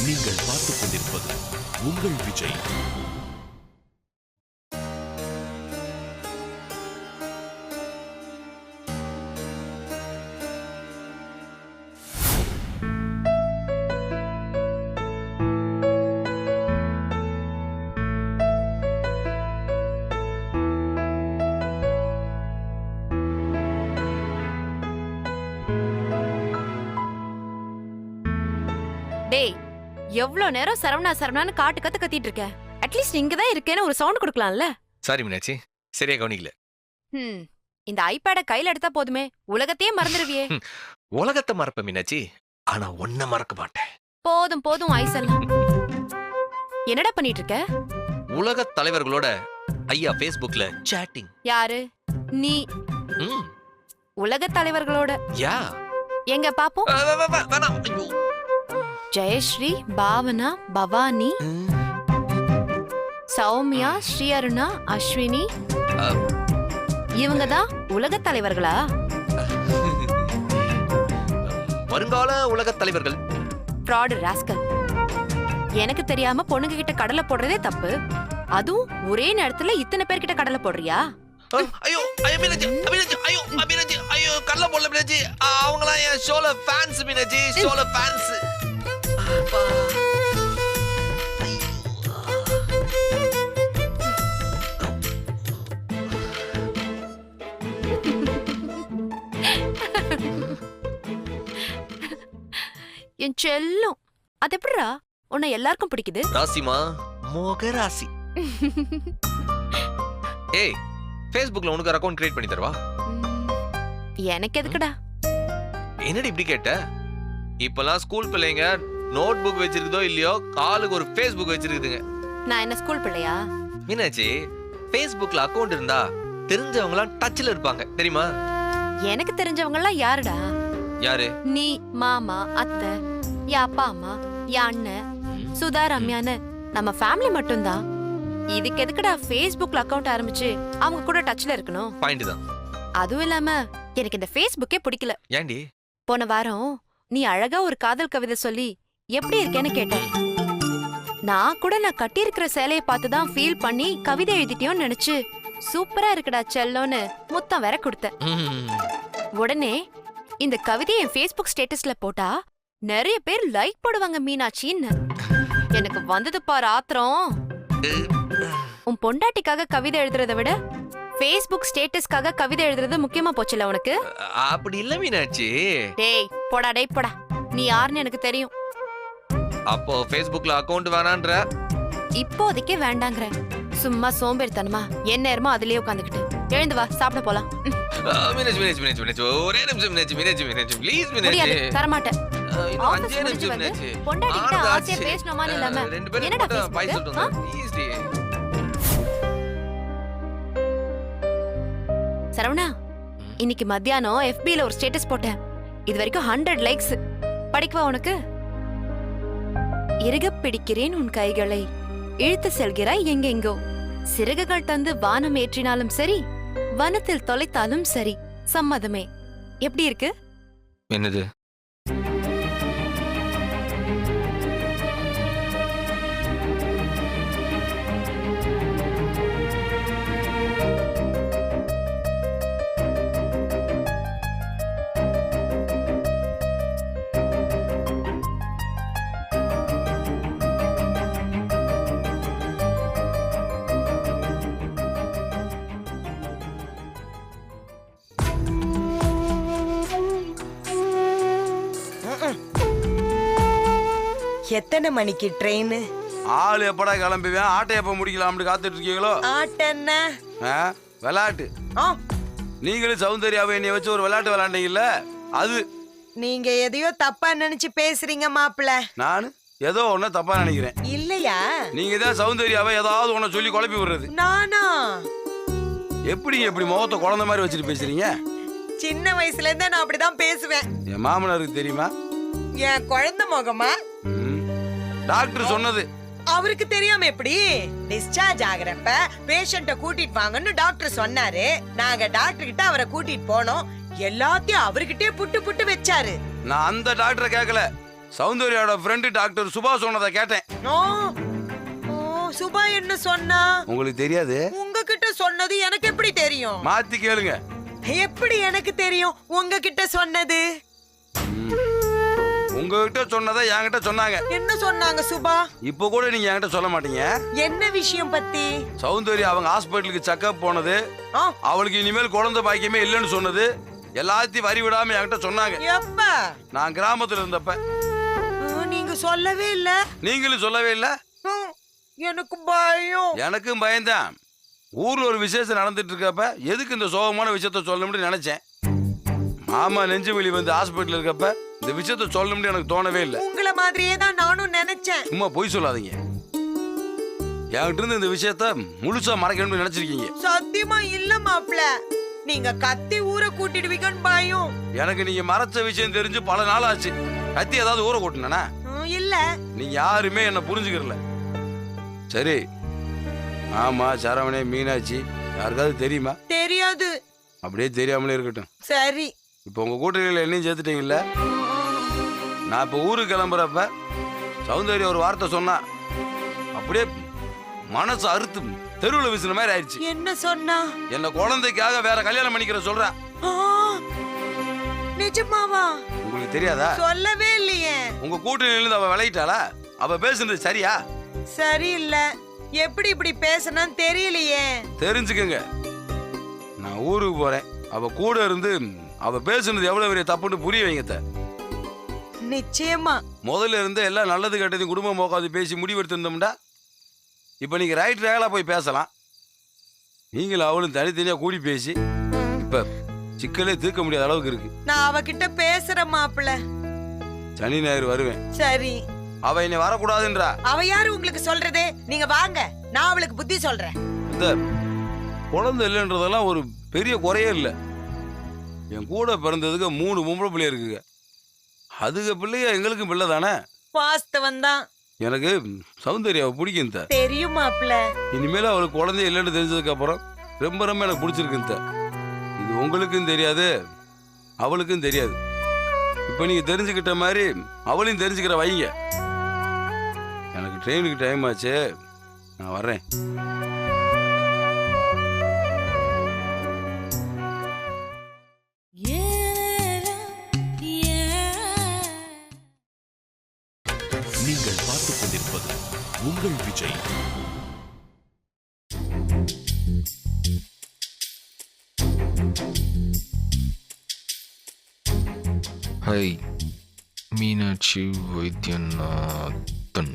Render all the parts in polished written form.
நீங்கள் பார்த்துக் கொண்டிருப்பது உங்கள் விஜய். டேய், எவ்வளவு நேரம் சரவணா சரவணான்னு காட்டு கத்து கத்திட்டு இருக்க? அட்லீஸ்ட் இங்க தான் இருக்கேன்னு ஒரு சவுண்ட் கொடுக்கலாம்ல? சாரி மீனாட்சி, சரியா கவனிக்கல. இந்த ஐபேட கையில எடுத்தா போதுமே, உலகத்தையே மறந்துடுவியே. உலகத்தை மறப்ப மீனாட்சி, ஆனா ஒன்ன மறக்க மாட்டேன். போதும் போதும் ஐசெல்லாம். என்னடா பண்ணிட்டு இருக்க? உலக தலைவர்களோட ஐயா Facebookல சாட்டிங். யாரு நீ? உலக தலைவர்களோட? யா. எங்க பாப்போம். வேணாம். ஐயோ. ஜெயஸ்ரீ, பாவனா, பவானி, சௌமியா, ஸ்ரீ அருணா, அஸ்வினி, இவங்க தான் உலக தலைவர்களா? வருங்கால உலக தலைவர்கள். Fraud rascal. எனக்கு தெரியாம பொண்ணுங்க கிட்ட கடலை போடுறதே தப்பு. அதுவும் ஒரே நேரத்துல இத்தனை பேர்கிட்ட கடலை போடுறியா? ஐயோ மீனாட்சி, ஐயோ மீனாட்சி, ஐயோ கடலை போடல மீனாட்சி. அவங்களாம் என் ஷோல ஃபேன்ஸ் மீனாட்சி, ஷோல ஃபேன்ஸ். என் செல்லம், அது எப்படிடா உன்னை எல்லாருக்கும் பிடிக்குது? ராசிமா, மோக ராசி. ஏய், Facebookல உனக்கு அக்கவுண்ட் கிரியேட் பண்ணி தரவா? எனக்கு எதுக்குடா? என்னடி இப்படி கேட்ட? இப்பெல்லாம் ஸ்கூல் பிள்ளைங்க நோட் புக் வச்சிருக்கதோ இல்லையோ, காலுக்கு ஒரு Facebook வச்சிருக்குதுங்க. நான் என்ன ஸ்கூல் பிள்ளையா? மீனாட்சி, Facebookல அக்கவுண்ட் இருந்தா தெரிஞ்சவங்க எல்லாம் டச்ல இருப்பாங்க, தெரியுமா? எனக்கு தெரிஞ்சவங்க எல்லாம் யாருடா? யாரு? நீ, மாமா, அத்தை, என் அப்பா அம்மா, என் அண்ணன், சுதா, ரம்யான்னு நம்ம ஃபேமிலி மட்டும்தான். இதுக்கு எதுக்குடா Facebookல அக்கவுண்ட் ஆரம்பிச்சு அவங்க கூட டச்ல இருக்கணும்? பாயிண்ட் தான். அதுவும் இல்லாம எனக்கு இந்த Facebookே பிடிக்கல. ஏண்டி? போன வாரம் நீ அழகா ஒரு காதல் கவிதை சொல்லி எப்படி இருக்கேன்னு கேட்டேன். நான் கட்டி இருக்கிற சேலையை பார்த்துதான் ஃபீல் பண்ணி கவிதை எழுதிட்டியோன்னு நினைச்சு சூப்பரா இருக்குடா செல்லோன்னு முத்தம் வேற கொடுத்தேன். உடனே இந்த கவிதையை என் Facebook ஸ்டேட்டஸ்ல போட்டா நிறைய பேர் லைக் போடுவாங்க மீனாட்சின்னு. எனக்கு வந்தது பாரு ஆத்திரம். உன் பொண்டாட்டிக்காக கவிதை எழுதுறதை விட Facebook ஸ்டேட்டஸ்க்காக கவிதை எழுதுறது முக்கியமா போச்சுல உனக்கு? அப்படி இல்ல மீனாட்சி. டேய் போடா, டேய் போடா. நீ யாருன்னு எனக்கு தெரியும். அப்போ Facebookல அக்கவுண்ட் வேணான்ற? இப்போதைக்கே வேண்டாங்கற. சும்மா சோம்பேறித்தனமா என் நேரமா அதிலே உட்காந்துக்கிட்டு. எழுந்து வா, சாப்பிட போலாம். மீனாட்சி, ஒரே நிமிஷம் மீனாட்சி, ப்ளீஸ் மீனாட்சி. தரமாட்டேன். இன்னும் 5 நிமிஷம் மீனாட்சி. பொண்டாட்டிட்ட ஆசையா பேசணுமான்னு இல்லாம என்னடா பாய் சொல்றேன், ப்ளீஸ் டி. சரவணா, இன்னைக்கு மத்தியானம் FBல ஒரு ஸ்டேட்டஸ் போட்டேன். இது வரைக்கும் 100 லைக்ஸ். படிக்கவா உனக்கு? இறுக பிடிக்கிறேன் உன் கைகளை, இழுத்து செல்கிறாய் எங்கெங்கோ, சிறகுகள் தந்து வானம் ஏற்றினாலும் சரி, வனத்தில் தொலைத்தாலும் சரி, சம்மதமே. எப்படி இருக்கு? என்னது? எத்தனை மணிக்கு ட்ரெயின்? ஆளு எப்படா கிளம்புவேன், ஆட்டை எப்ப முடிக்கலாம்னு காத்துட்டு இருக்கீங்களோ? ஆட்டன்னா விளையாட்டு. நீங்களும் சௌந்தர்யாவை என்னைய வச்சு ஒரு விளையாட்டு விளையாண்டீங்கல்ல, அது. நீங்க எதையோ தப்பா நினைச்சு பேசுறீங்க மாப்பிள்ள. நானு ஏதோ ஒன்ன தப்பா நினைக்கிறேன். இல்லையா? நீங்க தான் சௌந்தர்யாவை ஏதாவது ஒன்ன சொல்லி குழப்பி விடுறது. நானா? எப்படி முகத்தை குழந்தை மாதிரி வச்சுட்டு பேசுறீங்க? சின்ன வயசுல இருந்தே நான் அப்படிதான் பேசுவேன். என் மாமனாருக்கு தெரியுமா? என் குழந்தை முகமா? டாக்டர் சொன்னது. அவருக்கு தெரியாம எப்படி? டிஸ்சார்ஜ் ஆகுறப்ப பேஷண்ட கூட்டிட்டு வாங்கன்னு டாக்டர் சொன்னாரு. நாங்க டாக்டர் கிட்ட அவரை கூட்டிட்டு போனோம். எல்லாத்தையும் அவர்கிட்டே புட்டு புட்டு வச்சாரு. நான் அந்த டாக்டரை கேட்கல, சௌந்தர்யாவோட ஃப்ரெண்டு டாக்டர் சுபா சொன்னதை கேட்டேன். ஓ ஓ, சுபா என்ன சொன்னா? உங்களுக்கு தெரியாது? உங்ககிட்ட சொன்னது எனக்கு எப்படி தெரியும்? மாத்தி கேளுங்க. எப்படி எனக்கு தெரியும் உங்ககிட்ட சொன்னது? உங்ககிட்ட சொன்னதை என்கிட்ட சொன்னாங்க. என்ன சொன்னாங்க சுபா? இப்போ கூட நீங்க என்கிட்ட சொல்ல மாட்டீங்க. என்ன விஷயம் பத்தி? சௌந்தர்யா அவங்க ஹாஸ்பிட்டலுக்கு செக்அப் போனது, ஆ, அவளுக்கு இனிமேல் குழந்தை பாக்கியமே இல்லைன்னு சொன்னது எல்லாத்தையும் வரி விடாம என்கிட்ட சொன்னாங்க. எப்ப? நான் கிராமத்துல இருந்தப்ப. நீங்க சொல்லவே இல்ல. நீங்களும் சொல்லவே இல்ல. எனக்கு பயம். எனக்கும் பயம்தான். ஊர்ல ஒரு விசேஷம் நடந்துட்டு இருக்கப்ப எதுக்கு இந்த சோகமான விஷயத்த சொல்லணும்னு நினைச்சேன். மாமா நெஞ்சு வலி வந்து ஹாஸ்பிட்டல் இருக்கப்ப இந்த விஷயத்த சொல்லணும்னு எனக்கு தோணவே இல்லை. உங்களை மாதிரியே தான் நானும் நினைச்சேன். சும்மா பொய் சொல்லாதீங்க. என்கிட்ட இருந்து இந்த விஷயத்த முழுசா மறைக்கணும்னு நினைச்சிருக்கீங்க. சத்தியமா இல்ல மாப்ள. நீங்க கத்தி ஊரை கூட்டிடுவீங்கன்னு பயம். எனக்கு நீங்க மறைச்ச விஷயம் தெரிஞ்சு பல நாள் ஆச்சு. கத்தி ஏதாவது ஊரை கூட்டினா? இல்ல. நீங்க யாருமே என்ன புரிஞ்சுக்கிறல. சரி, ஆமா சரவணே மீனாட்சி யாருக்காவது தெரியுமா? தெரியாது. அப்படியே தெரியாமலே இருக்கட்டும். சரி. இப்போ உங்க கூட்டணியில என்னையும் சேர்த்துட்டீங்கல்ல. நான் இப்போ ஊருக்கு கிளம்புறப்ப சௌந்தர்யா ஒரு வார்த்தை சொன்னா அப்படியே மனசு அறுத்து தெருவில் வீசின மாதிரி ஆயிடுச்சு. என்ன சொன்னா? என்ன குழந்தைக்காக வேற கல்யாணம் பண்ணிக்கிற சொல்ற. நிஜமாவா? உங்களுக்கு தெரியாதா? சொல்லவே இல்லையே. உங்க கூட்டணியில அவ விளையிட்டாளா? அவ பேசுனது சரியா? சரியில்ல. எப்படி இப்படி பேசணும்னு தெரியலையே. தெரிஞ்சுக்கங்க. நான் ஊருக்கு போறேன். அவ கூட இருந்து அவ பேசுனது எவ்வளவு பெரிய தப்புன்னு புரிய வைங்க. நிச்சயமா. முதல்ல இருந்து எல்லாம் நல்லது கெட்டது குடும்பம் உட்காந்து பேசி முடிவெடுத்திருந்தோம்டா இப்ப நீங்க ரைட் ரேகலா போய் பேசலாம். நீங்களும் அவளும் தனித்தனியா கூடி பேசி இப்ப சிக்கலே தீர்க்க முடியாத அளவுக்கு இருக்கு. நான் அவகிட்ட பேசுற மாப்பிள்ள. சனி ஞாயிறு வருவேன். சரி. அவ என்னை வரக்கூடாதுன்றா. அவ யாரு உங்களுக்கு சொல்றது? நீங்க வாங்க, நான் அவளுக்கு புத்தி சொல்றேன். இந்த குழந்தை இல்லைன்றதெல்லாம் ஒரு பெரிய குறையே இல்லை. என் கூட பிறந்ததுக்கு 3 பொம்பளை பிள்ளை இருக்குங்க. அதுக்கு பிள்ளைய எங்களுக்கும் பிள்ளை தானே. வாஸ்தவம் தான். எனக்கு சௌந்தர்யாவை பிடிக்கும். தெரியும் மாப்பிள்ள. இனிமேல அவளுக்கு குழந்தை இல்லைன்னு தெரிஞ்சதுக்கு அப்புறம் ரொம்ப ரொம்ப எனக்கு பிடிச்சிருக்கு. இது உங்களுக்கும் தெரியாது, அவளுக்கும் தெரியாது. இப்ப நீங்க தெரிஞ்சுக்கிட்ட மாதிரி அவளையும் தெரிஞ்சுக்கிற வைங்க. எனக்கு ட்ரெயினுக்கு டைம் ஆச்சு, நான் வர்றேன். நீங்கள் பார்த்துக் கொண்டிருப்பது உங்கள் Vijay. Hi, Meenakshi Vaidyanathan.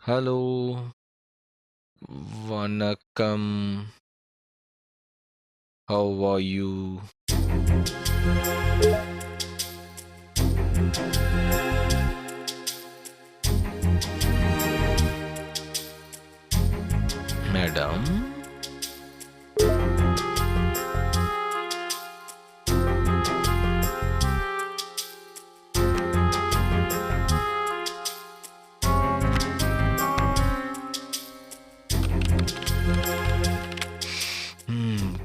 Hello, Vanakkam. How are you? Madam,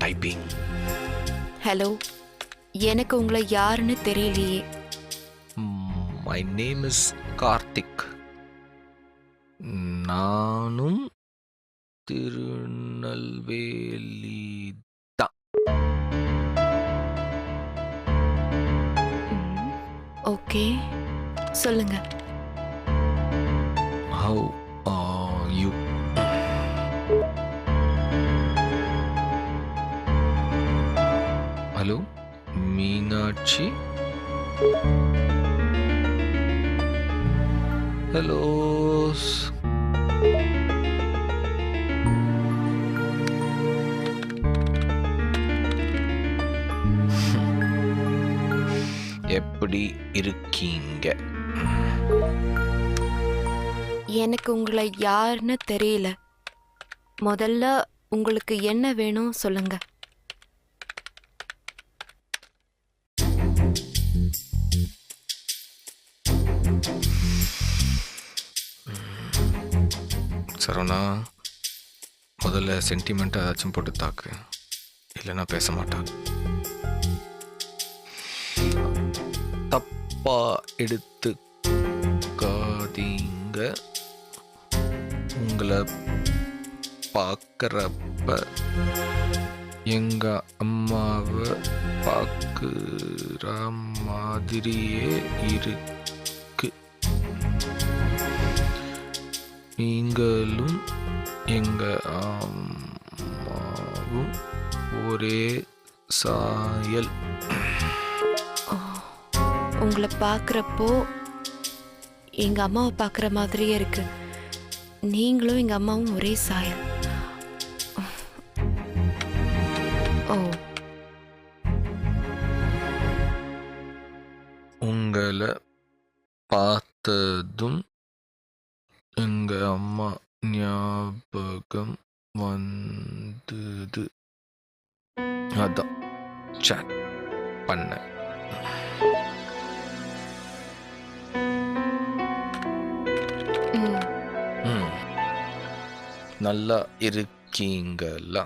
typing. Hello, எனக்கு உங்களை யாருன்னு தெரியலையே. My name is Karthik. நானும் திருநெல்வேலி தான். ஓகே, சொல்லுங்க. How are you? Hello, Meenakshi. Hello. எப்படி இருக்கீங்க? எனக்கு உங்களை யாருன்னு தெரியல. முதல்ல உங்களுக்கு என்ன வேணும் சொல்லுங்க. சரவணா, முதல்ல சென்டிமெண்ட்டை ஏதாச்சும் போட்டு தாக்கு, இல்லைன்னா பேச மாட்டான். தப்பா எடுத்துக்காதீங்க. உங்களை பார்க்குறப்ப எங்க அம்மாவை பார்க்குற மாதிரியே இருக்கு. நீங்களும் எங்க அம்மாவும் ஒரே சாயல். உங்களை பார்க்குறப்போ எங்க அம்மாவை பார்க்குற மாதிரியே இருக்கு. நீங்களும் எங்க அம்மாவும் ஒரே சாயல். ஓ, உங்களை பார்த்ததும் எங்க அம்மா ஞாபகம் வந்தது. அதான் chat பண்ணேன். ம். ம். நல்லா இருக்கீங்களா?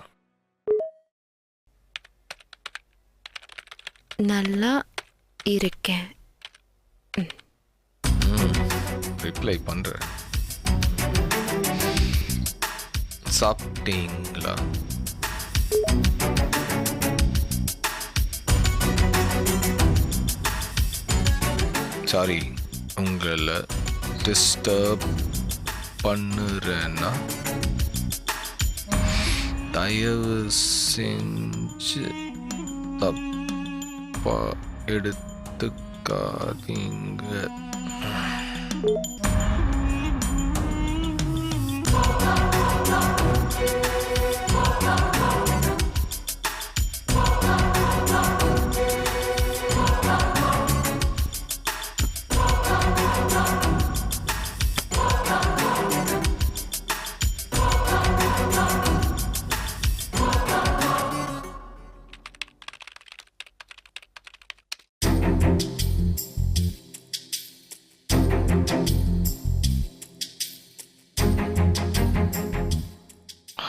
நல்லா இருக்கேன். ரிப்ளை பண்றேன். சாப்பிட்டீங்களா? சாரி, உங்களை டிஸ்டர்ப் பண்ணுறேன்னா தயவு செஞ்சு தப்பா எடுத்துக்காதீங்க.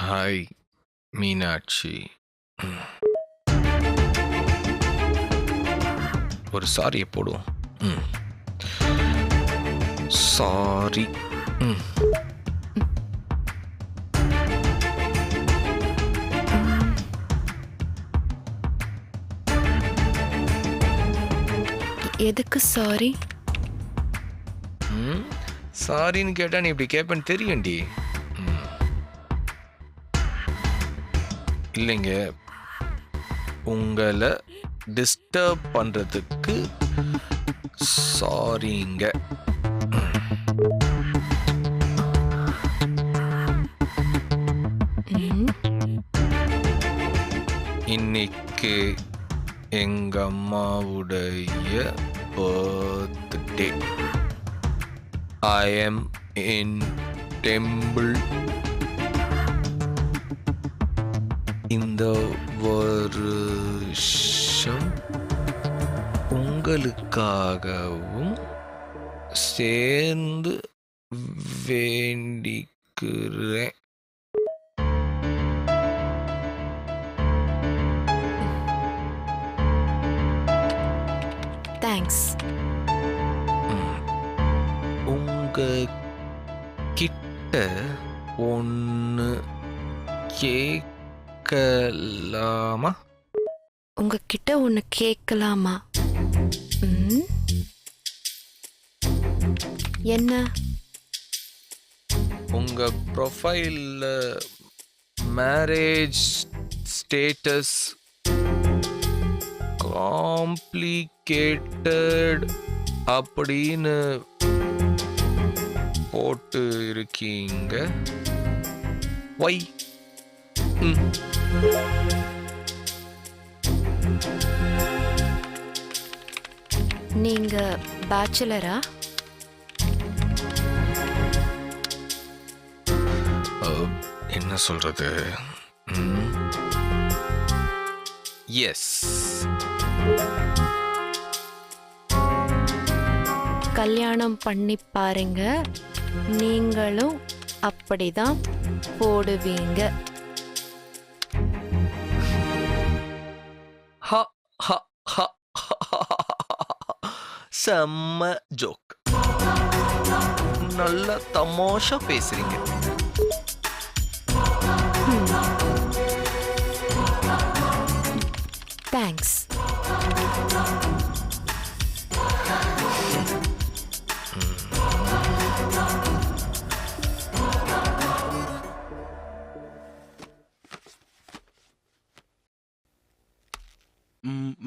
ஹாய் மீனாட்சி. ஒரு சாரியை போடுவோம். சாரி. எதுக்கு சாரி? சாரின்னு கேட்டா நீ இப்படி கேட்பேன்னு தெரியும்டி. இல்லைங்க, உங்களை டிஸ்டர்ப் பண்றதுக்கு சாரிங்க. இன்னைக்கு எங்க அம்மாவுடைய birthday. I am in temple. இந்த வருஷம் உங்களுக்காகவும் சேர்ந்து வேண்டிக்கிறேன். தேங்க்ஸ். உங்க கிட்ட ஒன்று கேட்கலாமா? உங்ககிட்ட ஒன்று கேட்கலாமா? என்ன? உங்க ப்ரொஃபைல்ல மேரேஜ் ஸ்டேட்டஸ் காம்ப்ளிகேட்டட் அப்படின்னு போட்டு இருக்கீங்க. வை? நீங்க பேச்சுலரா? என்ன சொல்றது? எஸ். கல்யாணம் பண்ணி பாருங்க, நீங்களும் அப்படிதான் போடுவீங்க. ஹ ஹ ஹ செம்ம ஜோக். நல்ல தமாஷா பேசுறீங்க. தேங்க்ஸ்.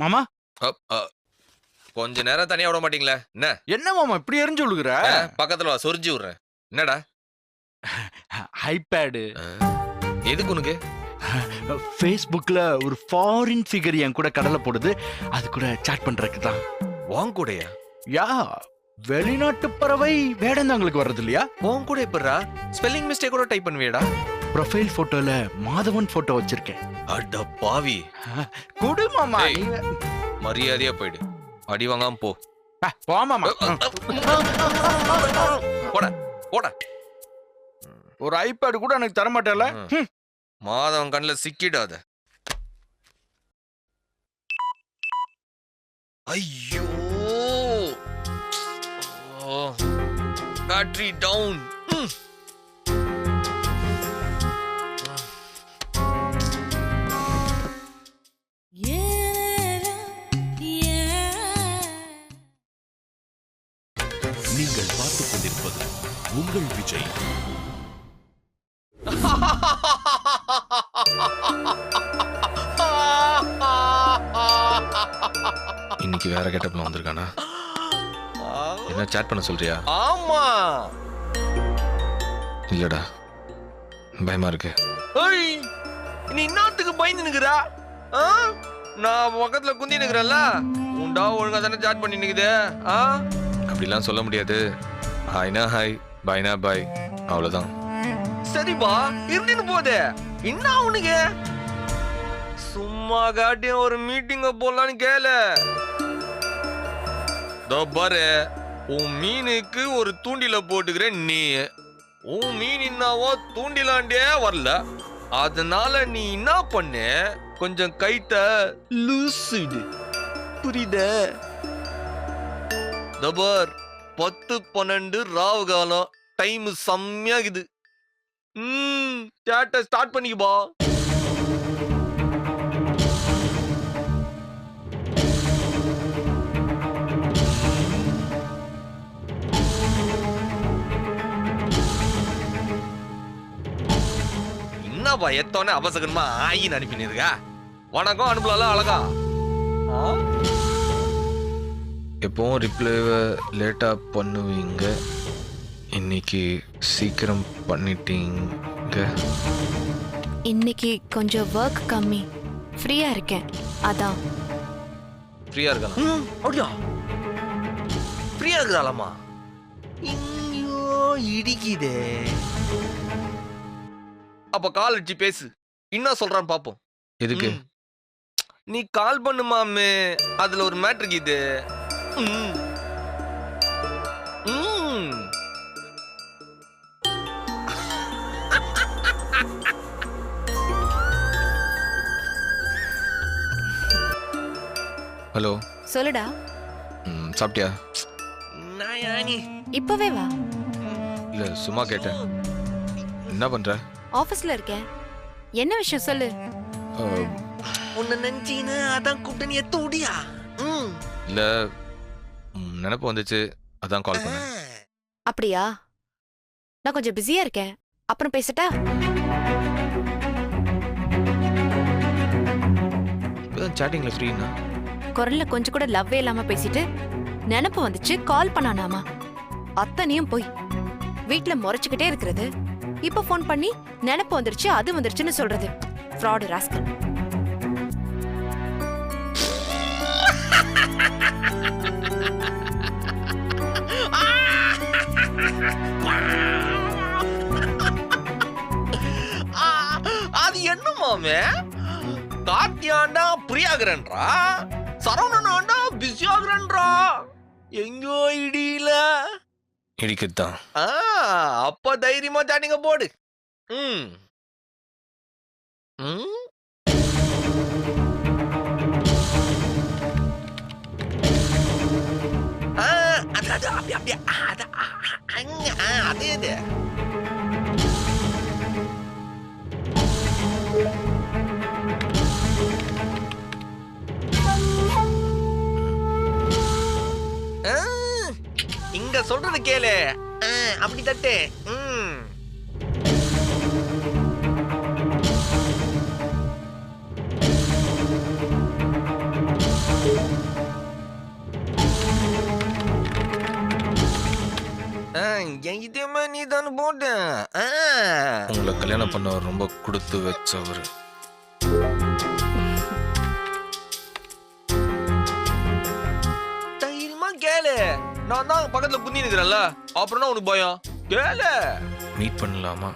மாமா கொஞ்ச நேரம் தனியா விட மாட்டீங்களா? என்ன மாமா இப்படி எரிஞ்சு விழுகுற? பக்கத்துல வா, சொரிஞ்சு விடுறேன். என்னடா? ஐபேடு. எதுக்கு உனக்கு? ஃபேஸ்புக்ல ஒரு ஃபாரின் ஃபிகர் என் கூட கடலை போடுது, அது கூட சாட் பண்றதுக்கு தான். வாங்க கூடயா? யா, வெளிநாட்டு பறவை வேடந்தாங்களுக்கு வர்றது இல்லையா? உன் கூட எப்படா ஸ்பெல்லிங் மிஸ்டேக் கூட டைப் பண்ணுவியடா? ப்ரொஃபைல் போட்டோல மாதவன் போட்டோ வச்சிருக்கேன். அட பாவி. குடு மாமா. ஏய், மரியாதையா போயிடு. அடி வாங்காம போ. போ மாமா. போட போட. ஒரு ஐபேடு கூட எனக்கு தர மாட்டேல. மாதவன் கண்ணுல சிக்கிடாத. ஐயோ, பேட்டரி டவுன். நீங்கள் பார்த்துக் கொண்டிருப்பது உங்கள் விஜய். இன்னைக்கு வேற கெட்டப்ல வந்திருக்கானா? என்ன சாட் பண்ண சொல்றியா? ஆமா. இல்லடா, பயமா இருக்கு. ஏய், நீ இன்னத்துக்கு பயந்து நிக்கிறா? நான் பக்கத்துல குந்தி நிக்கிறேன்ல, உண்டா ஒழுங்கா தானே சாட் பண்ணி நிக்குது. அப்படிலாம் சொல்ல முடியாது. ஹாய்னா ஹாய், பாய்னா பாய், அவ்வளவுதான். சரிப்பா, இருந்துட்டு போதே. என்ன உனக்கு? சும்மா காட்டியும் ஒரு மீட்டிங்க போடலான்னு கேளு. பாரு, உன் மீனுக்கு ஒரு தூண்டில போட்டுக்கிற நீ. உன் மீன் என்னவோ தூண்டிலாண்டே வரல. அதனால நீ என்ன பண்ணு, கொஞ்சம் கைத்த லூசுடு. புரியுத? தபார், 10-12 ராவு காலம். டைம் செம்மையாகுது. சாட்ட ஸ்டார்ட் பண்ணிக்கப்பா. என்னப்பா எத்தோனே அவசகரமா ஆயின்னு அனுப்பினிருக்கா? வணக்கம் அனுப்பலாம் அழகா. எப்பவும் ரிப்ளைவை லேட்டா பண்ணுவீங்க, இன்னைக்கு சீக்கிரம் பண்ணிட்டீங்க. இன்னைக்கு கொஞ்சம் ஒர்க் கம்மி, ஃப்ரீயா இருக்கேன், அதான். ஃப்ரீயா இருக்கலாம். அப்படியா? ஃப்ரீயா இருக்கலாமா? ஐயோ, இடிக்குதே. அப்ப கால் அடிச்சு பேசு, என்ன சொல்றான்னு பாப்போம். எதுக்கு? நீ கால் பண்ணுமாமே, அதுல ஒரு மேட்ருக்கு இது. ஹலோ, சொல்லுடா. சாப்பிட்டியா? இப்பவே வா. இல்ல, சும்மா கேட்டேன். என்ன பண்ற? ஆபீஸ்ல இருக்கேன். என்ன விஷயம் சொல்லு. உன்னை நினைச்சீன்னு அதான் கூப்பிட்டு நீ எத்த ஓடியா? இல்ல, நினைப்பு வந்துச்சு, அதான் கால் பண்ணேன். அப்படியா? நான் கொஞ்சம் பிஸியா இருக்கேன், அப்புறம் பேசட்டா? இப்பதான் சாட்டிங்ல ஃப்ரீனா? குரல்ல கொஞ்சம் கூட லவ்வே இல்லாம பேசிட்டு நினைப்பு வந்துச்சு கால் பண்ணானாமா. அத்தனையும் போய் வீட்டுல முறைச்சுக்கிட்டே இருக்கிறது. இப்ப போன் பண்ணி நினைப்பு வந்துருச்சு அது வந்துருச்சுன்னு சொல்றது. Fraud rascal. அது என்னமாமே? கார்த்தியாண்டா பிரியாகிறன்றா, சரவணனாண்டா பிஸியாகிறன்றா. எங்கோ இடியில இடிக்கிறது தான். அப்ப தைரியமா சாட்டிங்க போடு. ம் ம் அது அப்படி அப்படியே அது அங்க அதே இது. இங்க சொல்றது கேளு. அப்படி தட்டு. இதுமே நீ தானே போட்ட. உங்களை கல்யாணம் பண்ணவர் ரொம்ப கொடுத்து வச்சவர். தைரியமா கேளு. நான் தான் பக்கத்துல குந்தி நிக்கிறேன்ல, அப்புறம் உனக்கு பயம். கேளு. மீட் பண்ணலாமா?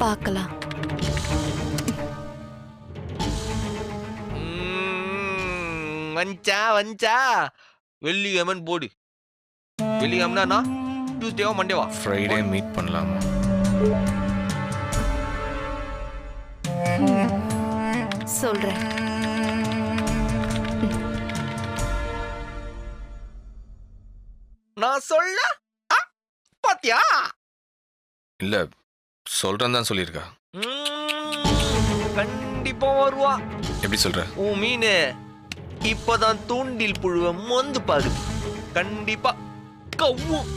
பார்க்கலாம். வஞ்சா வெள்ளிக்கிழமைன்னு போடு. வெள்ளிக்கிழமைனா டியூஸ்டேவா மண்டேவா? ஃப்ரைடே மீட் பண்ணலாமா? சொல்றேன். நான் சொல்ல பாத்தியா? இல்ல சொல்றேன் தான் சொல்லியிருக்கா. கண்டிப்பா வருவா. எப்படி சொல்ற? உன் மீன் இப்பதான் தூண்டில் புழுவ மொந்து பாக்குது. கண்டிப்பா கவ்வும்.